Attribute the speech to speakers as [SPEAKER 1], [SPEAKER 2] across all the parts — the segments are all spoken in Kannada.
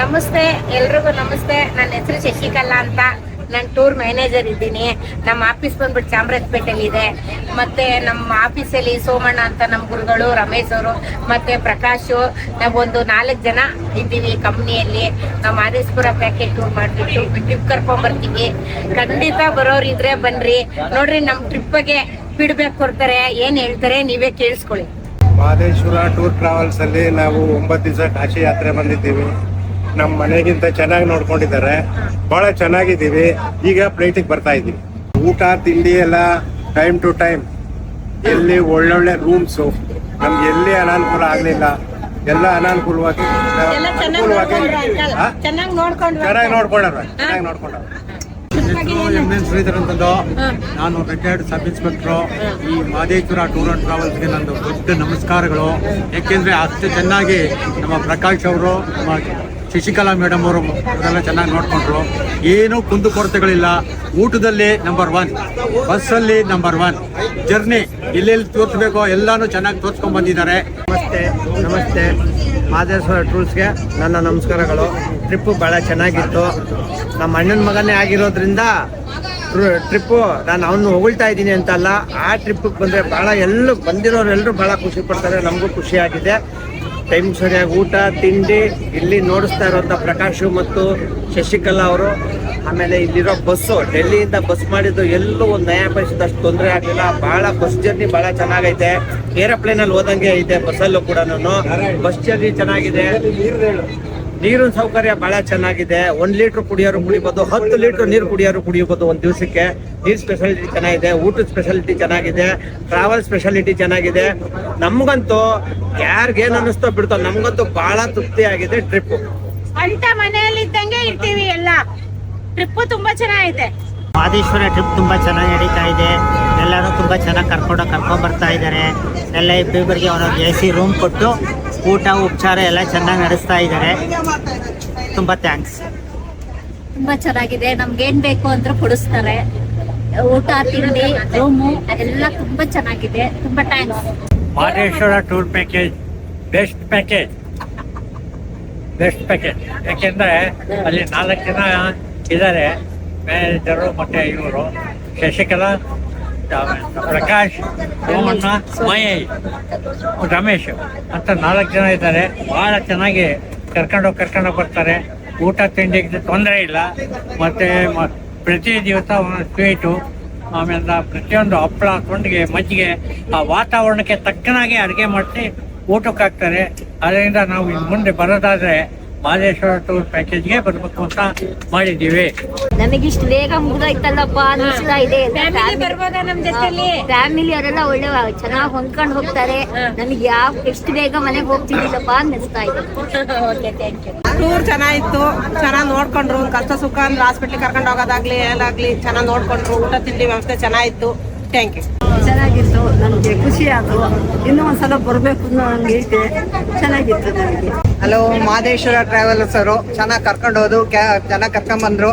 [SPEAKER 1] ನಮಸ್ತೆ, ಎಲ್ರಿಗೂ ನಮಸ್ತೆ. ನನ್ನ ಹೆಸರು ಶಶಿಕಲಾ ಅಂತ. ನಾನು ಟೂರ್ ಮ್ಯಾನೇಜರ್ ಇದ್ದೀನಿ. ನಮ್ಮ ಆಫೀಸ್ ಬಂದ್ಬಿಟ್ಟು ಚಾಮರಾಜಪೇಟೆಯಲ್ಲಿ ಇದೆ. ಮತ್ತೆ ನಮ್ಮ ಆಫೀಸಲ್ಲಿ ಸೋಮಣ್ಣ ಅಂತ ನಮ್ಮ ಗುರುಗಳು, ರಮೇಶ್ ಅವರು ಮತ್ತೆ ಪ್ರಕಾಶ್, ನಾವೊಂದು 4 ಜನ ಇದ್ದೀವಿ ಕಂಪ್ನಿಯಲ್ಲಿ. ನಾವು ಮಾದೇಶ್ಪುರ ಪ್ಯಾಕೇಜ್ ಟೂರ್ ಮಾಡಿಬಿಟ್ಟು ಟ್ರಿಪ್ ಕರ್ಕೊಂಡ್ ಬರ್ತೀವಿ. ಖಂಡಿತ ಬರೋರಿದ್ರೆ ಬನ್ರಿ, ನೋಡ್ರಿ. ನಮ್ಮ ಟ್ರಿಪ್ ಬಗ್ಗೆ ಫೀಡ್ಬ್ಯಾಕ್ ಕೊಡ್ತಾರೆ, ಏನ್ ಹೇಳ್ತಾರೆ ನೀವೇ ಕೇಳಿಸ್ಕೊಳ್ಳಿ.
[SPEAKER 2] ಮಾದೇಶ್ವರ ಟೂರ್ ಟ್ರಾವೆಲ್ಸ್ ಅಲ್ಲಿ ನಾವು 9 ದಿವಸ ಕಾಶಿ ಯಾತ್ರೆ ಬಂದಿದ್ದೀವಿ. ನಮ್ಮ ಮನೆಗಿಂತ ಚೆನ್ನಾಗಿ ನೋಡ್ಕೊಂಡಿದ್ದಾರೆ, ಬಹಳ ಚೆನ್ನಾಗಿದ್ದೀವಿ. ಈಗ ಫ್ಲೈಟಿಗೆ ಬರ್ತಾ ಇದ್ದೀವಿ. ಊಟ ತಿಂಡಿ ಎಲ್ಲ ಟೈಮ್ ಟು ಟೈಮ್, ಎಲ್ಲಿ ಒಳ್ಳೊಳ್ಳೆ ರೂಮ್ಸು, ನಮ್ಗೆ ಎಲ್ಲಿ ಅನಾನುಕೂಲ ಆಗಲಿಲ್ಲ. ಎಲ್ಲ ಅನಾನುಕೂಲವಾಗಿ ಚೆನ್ನಾಗಿ ನೋಡ್ಕೊಂಡ್ರ.
[SPEAKER 3] ಎಂ.ಎನ್. ಶ್ರೀಧರ್ ಅಂತಂದು ನಾನು ರಿಟೈರ್ಡ್ ಸಬ್ ಇನ್ಸ್ಪೆಕ್ಟ್ರು. ಈ ಮಾದೇಶ್ವರ ಟೂರ್ ಅಂಡ್ ಟ್ರಾವೆಲ್ಸ್ಗೆ ನಂದು ದೊಡ್ಡ ನಮಸ್ಕಾರಗಳು. ಯಾಕೆಂದರೆ ಅಷ್ಟು ಚೆನ್ನಾಗಿ ನಮ್ಮ ಪ್ರಕಾಶ್ ಅವರು, ನಮ್ಮ ಶಶಿಕಲಾ ಮೇಡಮ್ ಅವರು ಅವರೆಲ್ಲ ಚೆನ್ನಾಗಿ ನೋಡಿಕೊಂಡ್ರು. ಏನೂ ಕುಂದುಕೊರತೆಗಳಿಲ್ಲ. ಊಟದಲ್ಲಿ ನಂಬರ್ 1, ಬಸ್ಸಲ್ಲಿ ನಂಬರ್ 1, ಜರ್ನಿ ಎಲ್ಲೆಲ್ಲಿ ತೋರಿಸ್ಬೇಕೋ ಎಲ್ಲಾನು ಚೆನ್ನಾಗಿ ತೋರಿಸ್ಕೊಂಡು ಬಂದಿದ್ದಾರೆ.
[SPEAKER 4] ನಮಸ್ತೆ ಮಾದೇಶ್ವರ ಟೂರ್ಸ್ಗೆ ನನ್ನ ನಮಸ್ಕಾರಗಳು. ಟ್ರಿಪ್ಪು ಭಾಳ ಚೆನ್ನಾಗಿತ್ತು. ನಮ್ಮ ಅಣ್ಣನ ಮಗನೇ ಆಗಿರೋದ್ರಿಂದ ಟ್ರಿಪ್ಪು ನಾನು ಅವನು ಹೊಗಳ್ತಾ ಇದ್ದೀನಿ ಅಂತಲ್ಲ, ಆ ಟ್ರಿಪ್ಪಿಗೆ ಬಂದರೆ ಭಾಳ ಬಂದಿರೋರೆಲ್ಲರೂ ಭಾಳ ಖುಷಿ ಪಡ್ತಾರೆ. ನಮಗೂ ಖುಷಿಯಾಗಿದೆ. ಟೈಮ್ ಸರಿಯಾಗಿ ಊಟ ತಿಂಡಿ, ಇಲ್ಲಿ ನೋಡಿಸ್ತಾ ಇರೋಂಥ ಪ್ರಕಾಶ್ ಮತ್ತು ಶಶಿಕಲಾ ಅವರು. ಆಮೇಲೆ ಇಲ್ಲಿರೋ ಬಸ್ಸು, ಡೆಲ್ಲಿಯಿಂದ ಬಸ್ ಮಾಡಿದ್ದು ಎಲ್ಲೂ ಒಂದು ನಯ ಪೈಸದಷ್ಟು ತೊಂದರೆ ಆಗಲಿಲ್ಲ. ಭಾಳ ಬಸ್ ಜರ್ನಿ ಭಾಳ ಚೆನ್ನಾಗೈತೆ. ಏರೋಪ್ಲೇನಲ್ಲಿ ಹೋದಂಗೆ ಐತೆ ಬಸ್ಸಲ್ಲೂ ಕೂಡ. ಬಸ್ ಜರ್ನಿ ಚೆನ್ನಾಗಿದೆ. ನೀರಿನ ಸೌಕರ್ಯ ಭಾಳ ಚೆನ್ನಾಗಿದೆ. 1 ಲೀಟ್ರ್ ಕುಡಿಯೋರು ಕುಡಿಬೋದು, 10 ಲೀಟ್ರ್ ನೀರು ಕುಡಿಯೋದು ಒಂದು ದಿವಸಕ್ಕೆ. ನೀರು ಸ್ಪೆಷಾಲಿಟಿ ಚೆನ್ನಾಗಿದೆ, ಊಟದ ಸ್ಪೆಷಾಲಿಟಿ ಚೆನ್ನಾಗಿದೆ, ಟ್ರಾವೆಲ್ ಸ್ಪೆಷಾಲಿಟಿ ಚೆನ್ನಾಗಿದೆ. ನಮಗಂತೂ ಯಾರಿಗೇನು ಅನ್ನಿಸ್ತೋ ಬಿಡ್ತೋ, ನಮಗಂತೂ ಭಾಳ ತೃಪ್ತಿ ಆಗಿದೆ. ಟ್ರಿಪ್
[SPEAKER 1] ಅಂತ ಮನೆಯಲ್ಲಿ ಇದ್ದಂಗೆ ಇರ್ತೀವಿ. ಎಲ್ಲ ಟ್ರಿಪ್ ತುಂಬಾ ಚೆನ್ನಾಗಿದೆ.
[SPEAKER 5] ಮಾದೇಶ್ವರ ಟ್ರಿಪ್ ತುಂಬ ಚೆನ್ನಾಗಿ ನಡೀತಾ ಇದೆ. ಎಲ್ಲರೂ ತುಂಬ ಚೆನ್ನಾಗಿ ಕರ್ಕೊಂಡು ಬರ್ತಾ ಇದ್ದಾರೆ. ಎಲ್ಲ ಇಬ್ಬರಿಗೆ ಒಂದೊಂದು AC ರೂಮ್ ಕೊಟ್ಟು ಊಟ ಉಪಚಾರ ಎಲ್ಲ ಚೆನ್ನಾಗಿ ನಡೆಸ್ತಾ ಇದ್ದಾರೆ. ತುಂಬ ಥ್ಯಾಂಕ್ಸ್.
[SPEAKER 6] ತುಂಬ ಚೆನ್ನಾಗಿದೆ. ನಮ್ಗೇನ್ ಬೇಕು ಅಂದ್ರೆ ಕೊಡಿಸ್ತಾರೆ. ಊಟ ತಿಂಡಿ ರೂಮು ಎಲ್ಲ ತುಂಬಾ ಚೆನ್ನಾಗಿದೆ. ತುಂಬಾ thanks.
[SPEAKER 3] Madeshwara tour package best package. ಯಾಕೆಂದರೆ ಅಲ್ಲಿ 4 ಜನ ಇದ್ದಾರೆ, ಮ್ಯಾನೇಜರು ಮತ್ತು ಇವರು ಶಶಿಕಲಾ, ಪ್ರಕಾಶ್, ಸೋಮಣ್ಣ, ಮಹೇಶ್, ರಮೇಶ್ ಅಂತ 4 ಜನ ಇದ್ದಾರೆ. ಭಾಳ ಚೆನ್ನಾಗಿ ಕರ್ಕೊಂಡು ಬರ್ತಾರೆ. ಊಟ ತಿಂಡಿಗೆ ತೊಂದರೆ ಇಲ್ಲ. ಮತ್ತು ಪ್ರತಿ ದಿವಸ ಒಂದು ಸ್ವೀಟು, ಆಮೇಲೆ ಪ್ರತಿಯೊಂದು ಹಪ್ಪಳ, ತೊಂಡಿಗೆ, ಮಜ್ಜಿಗೆ, ಆ ವಾತಾವರಣಕ್ಕೆ ತಕ್ಕನಾಗಿ ಅಡುಗೆ ಮಾಡಿಸಿ ಊಟಕ್ಕೆ ಹಾಕ್ತಾರೆ. ಅದರಿಂದ ನಾವು ಮುಂದೆ ಬರೋದಾದರೆ ಮಾದೇಶ್ವರ ಟೂರ್ ಪ್ಯಾಕೇಜ್ಗೆ ಬರಬೇಕು ಅಂತ ಮಾಡಿದ್ದೀವಿ.
[SPEAKER 6] ನಮಗಿಷ್ಟು ಬೇಗ ಮುಗಿದೋಯ್ತಲ್ಲಪ್ಪ ಅನಿಸ್ತಾ ಇದೆ. ಫ್ಯಾಮಿಲಿ ಅವರೆಲ್ಲ ಒಳ್ಳೆ ಚೆನ್ನಾಗಿ ಹೊಂದ್ಕೊಂಡು ಹೋಗ್ತಾರೆ. ನಮಗೆ ಎಷ್ಟು ಬೇಗ ಮನೆಗೆ ಹೋಗ್ತಿದ್ದಿಲ್ಲಪ್ಪ ಅನ್ನಿಸ್ತಾ ಇದೆ.
[SPEAKER 7] ಟೂರ್ ಚೆನ್ನಾಗಿತ್ತು. ಚೆನ್ನಾಗಿ ನೋಡ್ಕೊಂಡ್ರು. ಕಷ್ಟ ಸುಖ ಅಂದ್ರೆ ಹಾಸ್ಪಿಟ್ಲಿಗೆ ಕರ್ಕೊಂಡು ಹೋಗೋದಾಗ್ಲಿ ಏನಾಗ್ಲಿ ಚೆನ್ನಾಗಿ ನೋಡ್ಕೊಂಡ್ರು. ಊಟ ತಿಂಡಿ ವ್ಯವಸ್ಥೆ ಚೆನ್ನಾಗಿತ್ತು. Thank you.
[SPEAKER 8] ಚೆನ್ನಾಗಿತ್ತು. ನನಗೆ ಖುಷಿ ಆಯ್ತು. ಇನ್ನೂ ಒಂದ್ಸಲ ಬರಬೇಕು ಅನ್ನೋ ನನಗೆ ಐತೆ. ಚೆನ್ನಾಗಿತ್ತು ನನಗೆ.
[SPEAKER 4] ಹಲೋ, ಮಾದೇಶ್ವರ ಟ್ರಾವೆಲ್ಸ್ ಅವರು ಚೆನ್ನಾಗಿ ಕರ್ಕೊಂಡು ಹೋದು, ಚೆನ್ನಾಗಿ ಕರ್ಕೊಂಡ್ಬಂದ್ರು.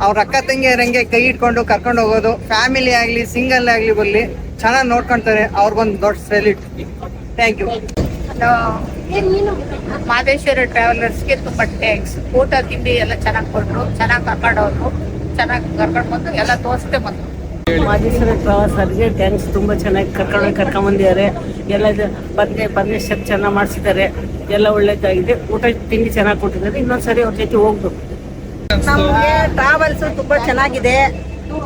[SPEAKER 4] ಅವ್ರ ಅಕ್ಕ ತಂಗಿಯರಂಗೆ ಕೈ ಇಟ್ಕೊಂಡು ಕರ್ಕೊಂಡು ಹೋಗೋದು. ಫ್ಯಾಮಿಲಿ ಆಗಲಿ ಸಿಂಗಲ್ ಆಗಲಿ ಬರಲಿ ಚೆನ್ನಾಗಿ ನೋಡ್ಕೊಳ್ತಾರೆ. ಅವ್ರಿಗೊಂದು ದೊಡ್ಡ ಸೆಲ್ಯೂಟ್. Thank you.
[SPEAKER 1] ಮಾದೇಶ್ವರ ಟ್ರಾವೆಲರ್ಸ್ಗೆ ತುಂಬಾ ಥ್ಯಾಂಕ್ಸ್. ಊಟ ತಿಂಡಿ ಎಲ್ಲ ಚೆನ್ನಾಗಿ ಕೊಟ್ಟರು, ಚೆನ್ನಾಗಿ ಕರ್ಕೊಂಡವ್ರು, ಚೆನ್ನಾಗಿ ಕರ್ಕೊಂಡು ಬಂದು ಎಲ್ಲ ತೋರಿಸ್ತೆ ಬಂದರು.
[SPEAKER 8] ಮಾದೇಶ್ವರ ಟ್ರಾವೆಲ್ಸ್ ಅವರಿಗೆ ಥ್ಯಾಂಕ್ಸ್. ತುಂಬ ಚೆನ್ನಾಗಿ ಕರ್ಕೊಂಡ್ಬಂದಿದ್ದಾರೆ. ಎಲ್ಲ ಪರ್ನೇ ಶೆಫ್ ಚೆನ್ನಾಗಿ ಮಾಡಿಸಿದ್ದಾರೆ. ಎಲ್ಲ ಒಳ್ಳೇದಾಗಿದೆ. ಊಟ ತಿಂಡಿ ಚೆನ್ನಾಗಿ ಕೊಟ್ಟಿದ್ದಾರೆ. ಇನ್ನೊಂದ್ಸರಿ ಅವ್ರ ಜೊತೆ ಹೋಗ್ಬೇಕು.
[SPEAKER 7] ನಮಗೆ ಟ್ರಾವೆಲ್ಸ್ ತುಂಬಾ ಚೆನ್ನಾಗಿದೆ.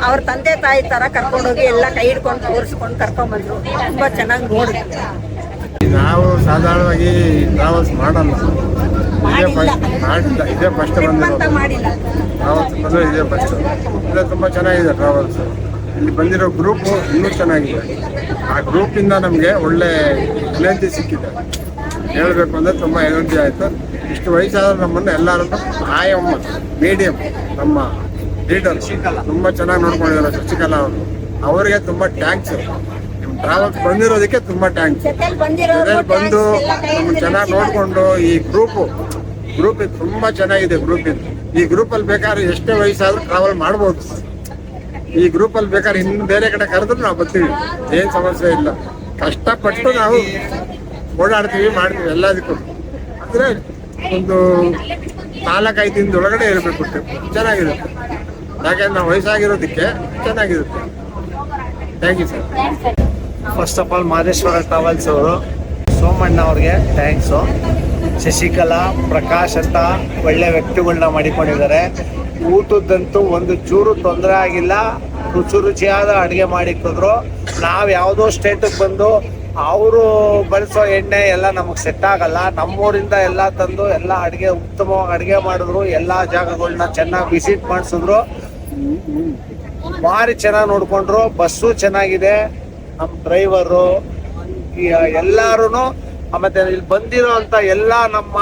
[SPEAKER 7] ಅವ್ರ ತಂದೆ ತಾಯಿ ತರ ಕರ್ಕೊಂಡೋಗಿ ಎಲ್ಲ ಕೈ ಹಿಡ್ಕೊಂಡು ತೋರಿಸ್ಕೊಂಡು ಕರ್ಕೊಂಡ್ಬಂದ್ರು. ತುಂಬಾ ಚೆನ್ನಾಗಿ ನೋಡಿದ್ರು.
[SPEAKER 2] ನಾವು ಸಾಧಾರಣವಾಗಿ ಟ್ರಾವೆಲ್ಸ್ ಮಾಡಲ್ಲ, ಇದೇ ಫಸ್ಟ್ ಬಂದಿರೋದು.
[SPEAKER 7] ಮಾಡಿಲ್ಲ
[SPEAKER 2] ಟ್ರಾವೆಲ್ಸ್ ಬಂದರೆ ಇದೇ ಫಸ್ಟ್. ಇದೇ ತುಂಬ ಚೆನ್ನಾಗಿದೆ ಟ್ರಾವೆಲ್ಸ್. ಇಲ್ಲಿ ಬಂದಿರೋ ಗ್ರೂಪು ಇನ್ನೂ ಚೆನ್ನಾಗಿದೆ. ಆ ಗ್ರೂಪಿಂದ ನಮಗೆ ಒಳ್ಳೆ ಎನರ್ಜಿ ಸಿಕ್ಕಿದೆ. ಹೇಳಬೇಕು ಅಂದರೆ ತುಂಬ ಎನರ್ಜಿ ಆಯಿತು. ಇಷ್ಟು ವಯಸ್ಸಾದ ನಮ್ಮನ್ನು ಎಲ್ಲರನ್ನು ಆಯಮ್ಮ ಮೀಡಿಯಂ ನಮ್ಮ ಲೀಡರ್ ತುಂಬ ಚೆನ್ನಾಗಿ ನೋಡ್ಕೊಂಡಿದ್ದಾರೆ ಶಶಿಕಲಾ ಅವರು. ಅವರಿಗೆ ತುಂಬ ಟ್ಯಾಂಕ್ಸ್. ನಿಮ್ಮ ಟ್ರಾವೆಲ್ಸ್ ಬಂದಿರೋದಕ್ಕೆ ತುಂಬ ಟ್ಯಾಂಕ್ಸ್. ಬಂದು ನಮ್ಮನ್ನು ಚೆನ್ನಾಗಿ ನೋಡಿಕೊಂಡು ಈ ಗ್ರೂಪ್ ಇದು ತುಂಬ ಚೆನ್ನಾಗಿದೆ. ಈ ಗ್ರೂಪಲ್ಲಿ ಬೇಕಾದ್ರೆ ಎಷ್ಟೇ ವಯಸ್ಸಾದ್ರೂ ಟ್ರಾವೆಲ್ ಮಾಡ್ಬೋದು. ಈ ಗ್ರೂಪಲ್ಲಿ ಬೇಕಾದ್ರೆ ಇನ್ನು ಬೇರೆ ಕಡೆ ಕರೆದ್ರು ನಾವು ಬರ್ತೀವಿ, ಏನು ಸಮಸ್ಯೆ ಇಲ್ಲ. ಕಷ್ಟಪಟ್ಟು ನಾವು ಓಡಾಡ್ತೀವಿ, ಮಾಡ್ತೀವಿ ಎಲ್ಲದಕ್ಕೂ. ಅಂದರೆ ಒಂದು 4-5 ದಿನದೊಳಗಡೆ ಇರಬೇಕು ಟ್ರಿಪ್, ಚೆನ್ನಾಗಿರುತ್ತೆ. ಯಾಕೆಂದ್ರೆ ನಾವು ವಯಸ್ಸಾಗಿರೋದಕ್ಕೆ ಚೆನ್ನಾಗಿರುತ್ತೆ. Thank you sir.
[SPEAKER 4] First of all Madeshwara Travels ಅವರು ಸೋಮಣ್ಣ ಅವ್ರಿಗೆ ಥ್ಯಾಂಕ್ಸು. ಶಶಿಕಲಾ, ಪ್ರಕಾಶ್ ಅಂತ ಒಳ್ಳೆ ವ್ಯಕ್ತಿಗಳನ್ನ ಮಾಡಿಕೊಂಡಿದ್ದಾರೆ. ಊಟದಂತೂ ಒಂದು ಚೂರು ತೊಂದರೆ ಆಗಿಲ್ಲ. ರುಚಿಯಾದ ಅಡುಗೆ ಮಾಡಿಕೊದ್ರು. ನಾವು ಯಾವುದೋ ಸ್ಟೇಟಿಗೆ ಬಂದು ಅವರು ಬಳಸೋ ಎಣ್ಣೆ ಎಲ್ಲ ನಮಗೆ ಸೆಟ್ ಆಗಲ್ಲ. ನಮ್ಮೂರಿಂದ ಎಲ್ಲ ತಂದು ಎಲ್ಲ ಅಡುಗೆ ಉತ್ತಮವಾಗಿ ಅಡುಗೆ ಮಾಡಿದ್ರು. ಎಲ್ಲ ಜಾಗಗಳನ್ನ ಚೆನ್ನಾಗಿ ವಿಸಿಟ್ ಮಾಡಿಸಿದ್ರು. ಭಾರಿ ಚೆನ್ನಾಗಿ ನೋಡ್ಕೊಂಡ್ರು. ಬಸ್ಸು ಚೆನ್ನಾಗಿದೆ. ನಮ್ಮ ಡ್ರೈವರು ಎಲ್ಲರೂ, ಆಮೇಲೆ ಇಲ್ಲಿ ಬಂದಿರೋ ಅಂತ ಎಲ್ಲ ನಮ್ಮ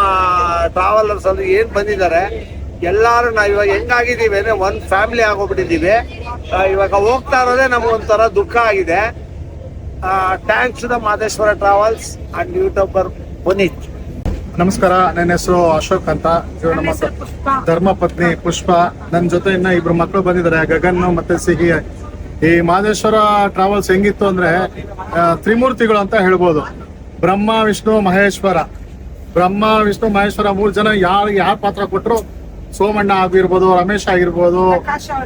[SPEAKER 4] ಟ್ರಾವೆಲರ್ಸ್ ಅಲ್ಲಿ ಏನು ಬಂದಿದ್ದಾರೆ ಎಲ್ಲರೂ ನಾವು ಇವಾಗ ಹೆಂಗಾಗಿದ್ದೀವಿ ಅಂದರೆ ಒಂದು ಫ್ಯಾಮಿಲಿ ಆಗೋಗ್ಬಿಟ್ಟಿದ್ದೀವಿ. ಇವಾಗ ಹೋಗ್ತಾ ಇರೋದೇ ನಮಗೊಂಥರ ದುಃಖ ಆಗಿದೆ. Thanks to the Madeshwara Travels and YouTuber Puneeth.
[SPEAKER 9] ನಮಸ್ಕಾರ, ನನ್ನ ಹೆಸರು ಅಶೋಕ್ ಅಂತ. ಇವ್ರು ನಮ್ಮ ಧರ್ಮಪತ್ನಿ ಪುಷ್ಪ. ನನ್ನ ಜೊತೆ ಇನ್ನ 2 ಮಕ್ಕಳು ಬಂದಿದ್ದಾರೆ, ಗಗನ್ ಮತ್ತೆ ಸಿಹಿ. ಈ ಮಾದೇಶ್ವರ ಟ್ರಾವೆಲ್ಸ್ ಹೆಂಗಿತ್ತು ಅಂದ್ರೆ ತ್ರಿಮೂರ್ತಿಗಳು ಅಂತ ಹೇಳ್ಬೋದು. ಬ್ರಹ್ಮ, ವಿಷ್ಣು, ಮಹೇಶ್ವರ. ಬ್ರಹ್ಮ, ವಿಷ್ಣು, ಮಹೇಶ್ವರ 3 ಜನ ಯಾರು ಪಾತ್ರ ಕೊಟ್ಟರು, ಸೋಮಣ್ಣ ಆಗಿರ್ಬೋದು, ರಮೇಶ್ ಆಗಿರ್ಬೋದು,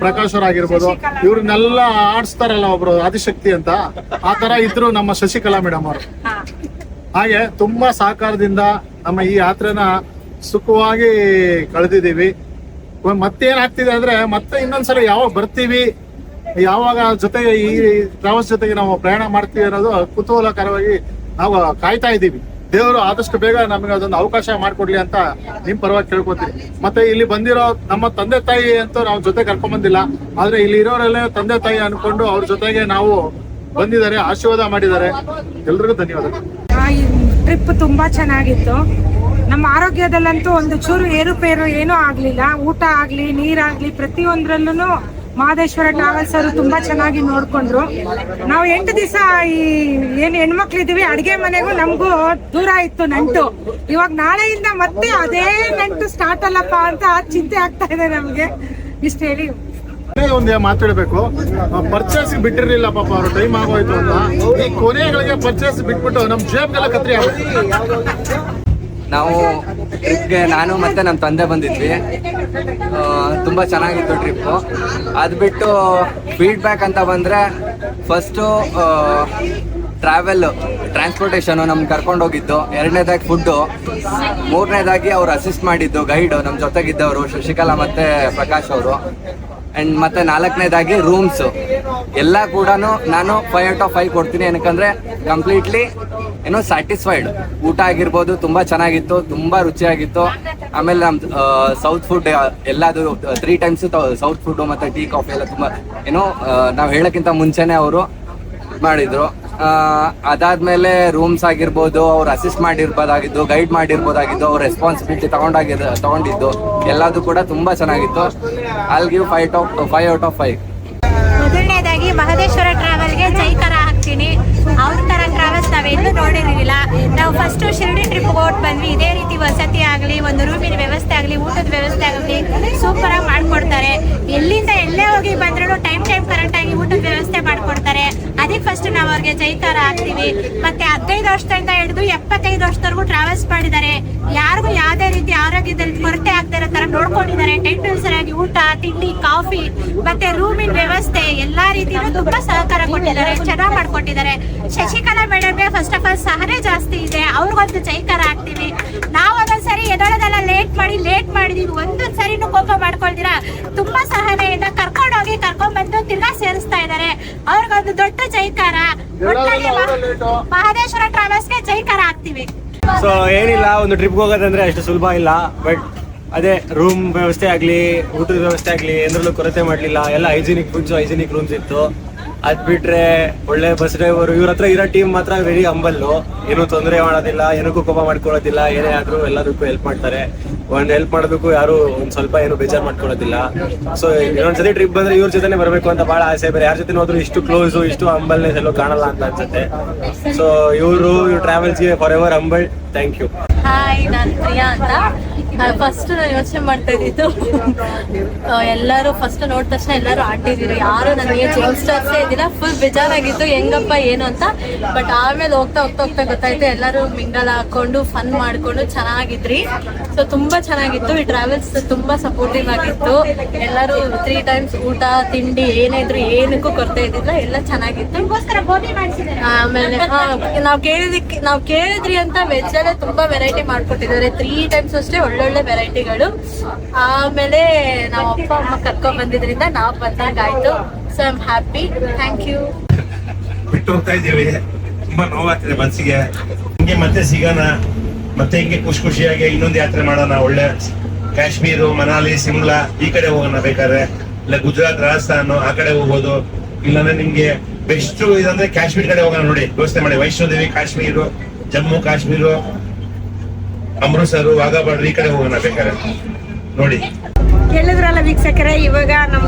[SPEAKER 9] ಪ್ರಕಾಶ್ ಅವ್ರ ಆಗಿರ್ಬೋದು, ಇವ್ರನ್ನೆಲ್ಲ ಆಡಿಸ್ತಾರಲ್ಲ ಒಬ್ರು ಆದಿಶಕ್ತಿ ಅಂತ, ಆ ತರ ಇದ್ರು ನಮ್ಮ ಶಶಿಕಲಾ ಮೇಡಮ್ ಅವರು. ಹಾಗೆ ತುಂಬಾ ಸಹಕಾರದಿಂದ ನಮ್ಮ ಈ ಯಾತ್ರೆನ ಸುಖವಾಗಿ ಕಳೆದಿದ್ದೀವಿ. ಮತ್ತೇನಾಗ್ತಿದೆ ಅಂದ್ರೆ ಮತ್ತೆ ಇನ್ನೊಂದ್ಸಲ ಯಾವಾಗ ಬರ್ತೀವಿ, ಯಾವಾಗ ಜೊತೆಗೆ ಈ ಟ್ರಾವೆಲ್ಸ್ ಜೊತೆಗೆ ನಾವು ಪ್ರಯಾಣ ಮಾಡ್ತೀವಿ ಅನ್ನೋದು ಕುತೂಹಲಕರವಾಗಿ ನಾವು ಕಾಯ್ತಾ ಇದ್ದೀವಿ. ದೇವರು ಆದಷ್ಟು ಬೇಗ ನಮಗೆ ಅದೊಂದು ಅವಕಾಶ ಮಾಡಿಕೊಡ್ಲಿ ಅಂತ ನಿಮ್ ಪರವಾಗಿ ಕೇಳ್ಕೊತೀವಿ. ಮತ್ತೆ ಇಲ್ಲಿ ಬಂದಿರೋ ನಮ್ಮ ತಂದೆ ತಾಯಿ ಅಂತೂ ನಾವು ಜೊತೆ ಕರ್ಕೊಂಡ್ ಬಂದಿಲ್ಲ, ಆದ್ರೆ ಇಲ್ಲಿ ಇರೋರೆಲ್ಲ ತಂದೆ ತಾಯಿ ಅನ್ಕೊಂಡು ಅವ್ರ ಜೊತೆಗೆ ನಾವು ಬಂದಿದ್ದಾರೆ, ಆಶೀರ್ವಾದ ಮಾಡಿದ್ದಾರೆ. ಎಲ್ರಿಗೂ ಧನ್ಯವಾದ.
[SPEAKER 10] ಟ್ರಿಪ್ ತುಂಬಾ ಚೆನ್ನಾಗಿತ್ತು. ನಮ್ಮ ಆರೋಗ್ಯದಲ್ಲಂತೂ ಒಂದು ಚೂರು ಏರುಪೇರು ಏನೂ ಆಗ್ಲಿಲ್ಲ. ಊಟ ಆಗ್ಲಿ, ನೀರಾಗ್ಲಿ, ಪ್ರತಿಯೊಂದ್ರಲ್ಲೂ ಮಹದೇಶ್ವರ ಟ್ರಾವೆಲ್ಸ್ ಅವರು ತುಂಬಾ ಚೆನ್ನಾಗಿ ನೋಡ್ಕೊಂಡ್ರು. ನಾವು 8 ದಿವಸ ಈ ಏನ್ ಹೆಣ್ಮಕ್ಳಿದೀವಿ, ಅಡ್ಗೆ ಮನೆಗೂ ನಮಗೂ ದೂರ ಇತ್ತು ನಂಟು. ಇವಾಗ ನಾಳೆಯಿಂದ ಮತ್ತೆ ಅದೇ ನಂಟು ಸ್ಟಾರ್ಟ್ ಅಲ್ಲಪ್ಪ ಅಂತ ಚಿಂತೆ ಆಗ್ತಾ ಇದೆ ನಮ್ಗೆ. ಇಷ್ಟ ಹೇಳಿ
[SPEAKER 9] ಒಂದೇ ಮಾತಾಡ್ಬೇಕು. ಪರ್ಚೇಸ್ ಬಿಟ್ಟಿರ್ಲಿಲ್ಲ ಪಾಪ, ಅವ್ರ ಟೈಮ್ ಆಗೋಯ್ತು ಅಂತ. ಈ ಕೊನೆಗಳಿಗೆ ಪರ್ಚೇಸ್ ಬಿಟ್ಬಿಟ್ಟು ನಮ್ ಜೇಬ್ಗೆಲ್ಲ ಕತ್ರಿ ಆಗೋಯ್ತು.
[SPEAKER 11] ನಾವು ಟ್ರಿಪ್ಗೆ ನಾನು ಮತ್ತು ನಮ್ಮ ತಂದೆ ಬಂದಿದ್ವಿ. ತುಂಬ ಚೆನ್ನಾಗಿತ್ತು ಟ್ರಿಪ್ಪು. ಅದು ಬಿಟ್ಟು ಫೀಡ್ಬ್ಯಾಕ್ ಅಂತ ಬಂದರೆ, ಫಸ್ಟು ಟ್ರಾನ್ಸ್ಪೋರ್ಟೇಷನು ನಮ್ಗೆ ಕರ್ಕೊಂಡೋಗಿದ್ದು, 2ನೇದಾಗಿ ಫುಡ್ಡು, 3ನೇದಾಗಿ ಅವ್ರು ಅಸಿಸ್ಟ್ ಮಾಡಿದ್ದು ಗೈಡು ನಮ್ಮ ಜೊತೆಗಿದ್ದವರು ಶಶಿಕಲಾ ಮತ್ತು ಪ್ರಕಾಶ್ ಅವರು. ಆ್ಯಂಡ್ ಮತ್ತು 4ನೇದಾಗಿ ರೂಮ್ಸು ಎಲ್ಲ ಕೂಡ ನಾನು 5 out of 5 ಕೊಡ್ತೀನಿ. ಏನಕ್ಕಂದರೆ ಕಂಪ್ಲೀಟ್ಲಿ ಸ್ಯಾಟಿಸ್ಫೈಡ್. ಊಟ ಆಗಿರ್ಬೋದು ತುಂಬ ಚೆನ್ನಾಗಿತ್ತು, ತುಂಬ ರುಚಿಯಾಗಿತ್ತು. ಆಮೇಲೆ ನಮ್ಮ ಸೌತ್ ಫುಡ್ ಎಲ್ಲದು 3 times ಸೌತ್ ಫುಡ್ಡು ಮತ್ತು ಟೀ ಕಾಫಿ ಎಲ್ಲ ತುಂಬ ನಾವು ಹೇಳೋಕ್ಕಿಂತ ಮುಂಚೆನೇ ಅವರು ಮಾಡಿದರು. ಅದಾದಮೇಲೆ ರೂಮ್ಸ್ ಆಗಿರ್ಬೋದು, ಅವ್ರು ಅಸಿಸ್ಟ್ ಮಾಡಿರ್ಬೋದಾಗಿದ್ದು, ಗೈಡ್ ಮಾಡಿರ್ಬೋದಾಗಿದ್ದು, ಅವ್ರ ರೆಸ್ಪಾನ್ಸಿಬಿಲಿಟಿ ತಗೊಂಡಿದ್ದು ಎಲ್ಲದೂ ಕೂಡ ತುಂಬ ಚೆನ್ನಾಗಿತ್ತು. I'll give 5 out of 5.
[SPEAKER 6] ಮೊದಲನೇದಾಗಿ ಮಹದೇಶ್ವರ ಟ್ರಾವೆಲ್ಗೆ ಜೈಕಾರ ಹಾಕ್ತೀನಿ. ಅವ್ರ ತರ ಟ್ರಾವೆಲ್ಸ್ ನಾವೆಲ್ಲೂ ನೋಡಿರಲಿಲ್ಲ. ನಾವು ಫಸ್ಟು ಶಿರ್ಡಿ ಟ್ರಿಪ್ ಹೊಟ್ಟು ಬಂದ್ವಿ. ಇದೇ ರೀತಿ ವಸತಿ ಆಗಲಿ, ಒಂದು ರೂಮಿನ ವ್ಯವಸ್ಥೆ ಆಗಲಿ, ಊಟದ ವ್ಯವಸ್ಥೆ ಆಗಲಿ ಸೂಪರಾಗಿ ಮಾಡಿಕೊಡ್ತಾರೆ. ಎಲ್ಲಿಂದ ಎಲ್ಲೇ ಹೋಗಿ ಬಂದ್ರೂ ಟೈಮ್ ಕರೆಕ್ಟಾಗಿ ಊಟದ ವ್ಯವಸ್ಥೆ ಮಾಡಿಕೊಡ್ತಾರೆ. ಅದಕ್ಕೆ ಫಸ್ಟ್ ನಾವು ಅವ್ರಿಗೆ ಜೈಕಾರ ಹಾಕ್ತೀವಿ. ಮತ್ತೆ 15 ವರ್ಷದಿಂದ ಹಿಡಿದು 75 ವರ್ಷದವರೆಗೂ ಟ್ರಾವೆಲ್ಸ್ ಮಾಡಿದ್ದಾರೆ. ಯಾರಿಗೂ ಯಾವುದೇ ರೀತಿ ಆರೋಗ್ಯದಲ್ಲಿ ಕೊರತೆ ಆಗದೆ ಇರೋ ತರ ನೋಡ್ಕೊಂಡಿದ್ದಾರೆ. ಟೈಮ್ ಸರಿಯಾಗಿ ಊಟ, ತಿಂಡಿ, ಕಾಫಿ ಮತ್ತೆ ರೂಮಿನ ವ್ಯವಸ್ಥೆ ಎಲ್ಲಾ ರೀತಿಯಲ್ಲೂ ತುಂಬಾ ಸಹಕಾರ ಕೊಟ್ಟಿದ್ದಾರೆ, ಚೆನ್ನಾಗಿ ಮಾಡ್ಕೊಟ್ಟಿದ್ದಾರೆ. ಶಶಿಕಲಾ ಮೇಡಮ್ಗೆ ಫಸ್ಟ್ ಆಫ್ ಆಲ್ ಸಹನೆ ಜಾಸ್ತಿ ಇದೆ. ಅವ್ರಿಗೊಂದು ಜೈಕಾರ ಹಾಕ್ತೀವಿ. ನಾವು ಒಂದೊಂದ್ಸರಿ ಎದೊಳದೆಲ್ಲ ಲೇಟ್ ಮಾಡಿದೀವಿ, ಒಂದೊಂದ್ ಸರಿನೂ ಕೋಪ ಮಾಡ್ಕೊಳ್ತೀರಾ ತುಂಬಾ ಸಹನೆಯಿಂದ ಕರ್ಕೊಂಡೋಗಿ ಕರ್ಕೊಂಡ್ಬಂದು ತಿರ್ಗಾ ಸೇರಿಸ್ತಾ ಇದ್ದಾರೆ. ಅವ್ರಿಗೊಂದು ದೊಡ್ಡ ಜೈಕಾರ. ಮಹದೇಶ್ವರ ಟ್ರಾವೆಲ್ಸ್ಗೆ ಜೈಕಾರ ಹಾಕ್ತೀವಿ.
[SPEAKER 4] ಸೊ ಏನಿಲ್ಲ, ಒಂದು ಟ್ರಿಪ್ಗೆ ಹೋಗೋದಂದ್ರೆ ಅಷ್ಟು ಸುಲಭ ಇಲ್ಲ. ಬಟ್ ಅದೇ ರೂಮ್ ವ್ಯವಸ್ಥೆ ಆಗಲಿ, ಊಟದ ವ್ಯವಸ್ಥೆ ಆಗಲಿ ಎಂದ್ರಲ್ಲೂ ಕೊರತೆ ಮಾಡಲಿಲ್ಲ. ಎಲ್ಲ ಹೈಜಿನಿಕ್ ಫುಡ್ಸು, ಹೈಜಿನಿಕ್ ರೂಮ್ಸ್ ಇತ್ತು. ಅದು ಬಿಟ್ಟರೆ ಒಳ್ಳೆ ಬಸ್ ಡ್ರೈವರು. ಇವ್ರ ಹತ್ರ ಇರೋ ಟೀಮ್ ಮಾತ್ರ ವೆರಿ ಹಂಬಲ್ಲು. ಏನೂ ತೊಂದರೆ ಮಾಡೋದಿಲ್ಲ, ಏನಕ್ಕೂ ಕೋಪ ಮಾಡ್ಕೊಳ್ಳೋದಿಲ್ಲ. ಏನೇ ಆದರೂ ಎಲ್ಲದಕ್ಕೂ ಹೆಲ್ಪ್ ಮಾಡ್ತಾರೆ. ಒಂದು ಹೆಲ್ಪ್ ಮಾಡೋದಕ್ಕೂ ಯಾರು ಒಂದು ಸ್ವಲ್ಪ ಏನು ಬೇಜಾರು ಮಾಡ್ಕೊಳ್ಳೋದಿಲ್ಲ. ಸೊ ಇನ್ನೊಂದ್ಸತಿ ಟ್ರಿಪ್ ಬಂದರೆ ಇವ್ರ ಜೊತೆನೇ ಬರಬೇಕು ಅಂತ ಭಾಳ ಆಸೆ. ಬೇರೆ ಯಾರ ಜೊತೆ ಹೋದ್ರು ಇಷ್ಟು ಕ್ಲೋಸು, ಇಷ್ಟು ಹಂಬಲ್ನೆಸ್ ಎಲ್ಲೋ ಕಾಣಲ್ಲ ಅಂತ ಅನ್ಸುತ್ತೆ. ಸೊ ಇವ್ರ ಟ್ರಾವೆಲ್ಸ್ಗೆ for ever humble. Thank you.
[SPEAKER 6] Hi, ನಾನು ಪ್ರಿಯಾ ಅಂತ. ಫಸ್ಟ್ ನಾನು ಯೋಚನೆ ಮಾಡ್ತಾ ಇದ್ದಿದ್ದು ಎಲ್ಲರೂ ಫಸ್ಟ್ ನೋಡಿದ ತಕ್ಷಣ ಎಲ್ಲರೂ ಆಡ್ತಿದ್ರು, ಯಾರು ನನಗೆ ಯಂಗ್ಸ್ಟರ್ಸೇ ಇದ್ದಿಲ್ಲ. ಫುಲ್ ಬೇಜಾರಾಗಿತ್ತು ಹೆಂಗಪ್ಪ ಏನು ಅಂತ. ಬಟ್ ಆಮೇಲೆ ಹೋಗ್ತಾ ಹೋಗ್ತಾ ಹೋಗ್ತಾ ಗೊತ್ತಾಯ್ತು ಎಲ್ಲರೂ ಮಿಂಗಲ್ ಹಾಕೊಂಡು ಫನ್ ಮಾಡ್ಕೊಂಡು ಚೆನ್ನಾಗಿದ್ರಿ. ಸೊ ತುಂಬಾ ಚೆನ್ನಾಗಿತ್ತು. ಈ ಟ್ರಾವೆಲ್ಸ್ ತುಂಬಾ ಸಪೋರ್ಟಿವ್ ಆಗಿತ್ತು. ಎಲ್ಲರೂ 3 times ಊಟ ತಿಂಡಿ ಏನೇ ಇದ್ರು ಏನಕ್ಕೂ ಕೊರತೆ ಇದ್ದಿಲ್ಲ, ಎಲ್ಲ ಚೆನ್ನಾಗಿತ್ತು. ಆಮೇಲೆ ನಾವು ಕೇಳಿದ್ರಿ ಅಂತ ವೆಜ್ ಅಲ್ಲೇ ತುಂಬಾ ವೆರೈಟಿ ಮಾಡ್ಕೊಟ್ಟಿದ್ದಾರೆ. 3 times ಅಷ್ಟೇ ಒಳ್ಳೊಳ್ಳೆ ವೆರೈಟಿಗಳು. ಆಮೇಲೆ ನಾವು ಅಪ್ಪ ಅಮ್ಮ ಕರ್ಕೊಂಡ್ ಬಂದಿದ್ರಿಂದ ನಾವು ಬಂದಾಗಾಯ್ತು. So I am happy. Thank you.
[SPEAKER 12] ಬಿಟ್ಟು ಹೋಗ್ತಾ ಇದ್ದೀವಿ, ತುಂಬಾ ನೋವಾಗ್ತಿದೆ ಮನಸ್ಸಿಗೆ. ಹಿಂಗೆ ಮತ್ತೆ ಸಿಗೋಣ, ಮತ್ತೆ ಹಿಂಗೆ ಖುಷಿಯಾಗಿ ಇನ್ನೊಂದು ಯಾತ್ರೆ ಮಾಡೋಣ. ಒಳ್ಳೆ ಕಾಶ್ಮೀರು, ಮನಾಲಿ, ಸಿಮ್ಲಾ ಈ ಕಡೆ ಹೋಗೋಣ. ಬೇಕಾದ್ರೆ ಇಲ್ಲ ಗುಜರಾತ್, ರಾಜಸ್ಥಾನ್ ಆ ಕಡೆ ಹೋಗ್ಬೋದು. ಇಲ್ಲಾಂದ್ರೆ ನಿಮ್ಗೆ ಬೆಸ್ಟ್ ಇದಂದ್ರೆ ಕಾಶ್ಮೀರ್ ಕಡೆ ಹೋಗೋಣ. ನೋಡಿ ಯೋಚನೆ ಮಾಡಿ, ವೈಷ್ಣೋದೇವಿ ಕಾಶ್ಮೀರು, ಜಮ್ಮು ಕಾಶ್ಮೀರು, ಅಮೃತ್ಸರ್, ವಾಘಾ ಬಾರ್ಡರ್ ಈ ಕಡೆ ಹೋಗೋಣ ಬೇಕಾದ್ರೆ ನೋಡಿ.
[SPEAKER 1] ಕೇಳಿದ್ರಲ್ಲ ವೀಕ್ಷಕರೇ, ಇವಾಗ ನಮ್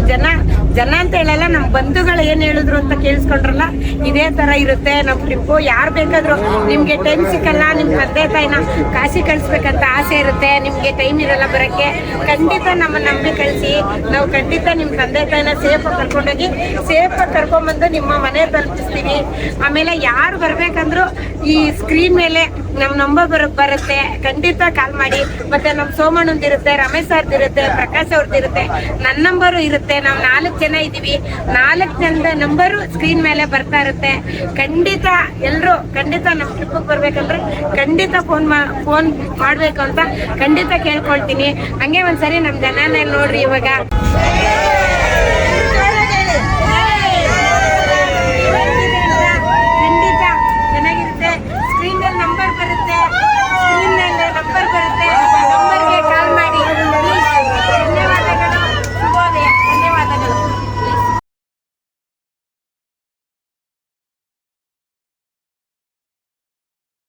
[SPEAKER 1] ಜನ ಅಂತ ಹೇಳಲ್ಲ, ನಮ್ ಬಂಧುಗಳು ಏನ್ ಹೇಳಿದ್ರು ಅಂತ ಕೇಳಿಸ್ಕೊಂಡ್ರಲ್ಲ, ಇದೇ ತರ ಇರುತ್ತೆ ನಮ್ ಟ್ರಿಪ್ಪು. ಯಾರು ಬೇಕಾದ್ರು ನಿಮ್ಗೆ ಟೈಮ್ ಸಿಕ್ಕಲ್ಲ, ನಿಮ್ ತಂದೆ ತಾಯಿನ ಕಾಶಿ ಕಳಿಸ್ಬೇಕಂತ ಆಸೆ ಇರುತ್ತೆ, ನಿಮ್ಗೆ ಟೈಮ್ ಇರಲ್ಲ ಬರಕ್ಕೆ, ಖಂಡಿತ ನಮ್ಮನ್ನ ನಂಬಿ ಕಳಿಸಿ. ನಾವು ಖಂಡಿತ ನಿಮ್ ತಂದೆ ತಾಯಿನ ಸೇಫ್ ಕರ್ಕೊಂಡೋಗಿ ಸೇಫ್ ಕರ್ಕೊಂಡ್ಬಂದು ನಿಮ್ಮ ಮನೆ ತಲುಪಿಸ್ತೀವಿ. ಆಮೇಲೆ ಯಾರು ಬರ್ಬೇಕಂದ್ರು ಈ ಸ್ಕ್ರೀನ್ ಮೇಲೆ ನಮ್ ನಂಬರ್ ಬರುತ್ತೆ, ಖಂಡಿತ ಕಾಲ್ ಮಾಡಿ. ಮತ್ತೆ ನಮ್ ಸೋಮಣ್ಣಂದಿರುತ್ತೆ, ರಮೇಶ್ ಸರ್ದಿರುತ್ತೆ, ಪ್ರಕಾಶ್ ಅವ್ರದ್ದಿರುತ್ತೆ, ನನ್ನ ನಂಬರು ಇರುತ್ತೆ. ನಾವು 4 ಜನ ಇದೀವಿ. 4 ಜನದ ನಂಬರು ಸ್ಕ್ರೀನ್ ಮೇಲೆ ಬರ್ತಾ ಇರುತ್ತೆ. ಖಂಡಿತ ಎಲ್ರು ಖಂಡಿತ ನಮ್ ಟ್ರಿಪ್ ಬರ್ಬೇಕಂದ್ರೆ ಖಂಡಿತ ಫೋನ್ ಮಾಡ್ಬೇಕು ಅಂತ ಖಂಡಿತ ಕೇಳ್ಕೊಳ್ತೀನಿ. ಹಂಗೆ ಒಂದ್ಸರಿ ನಮ್ ಜನನ ನೋಡ್ರಿ. ಇವಾಗ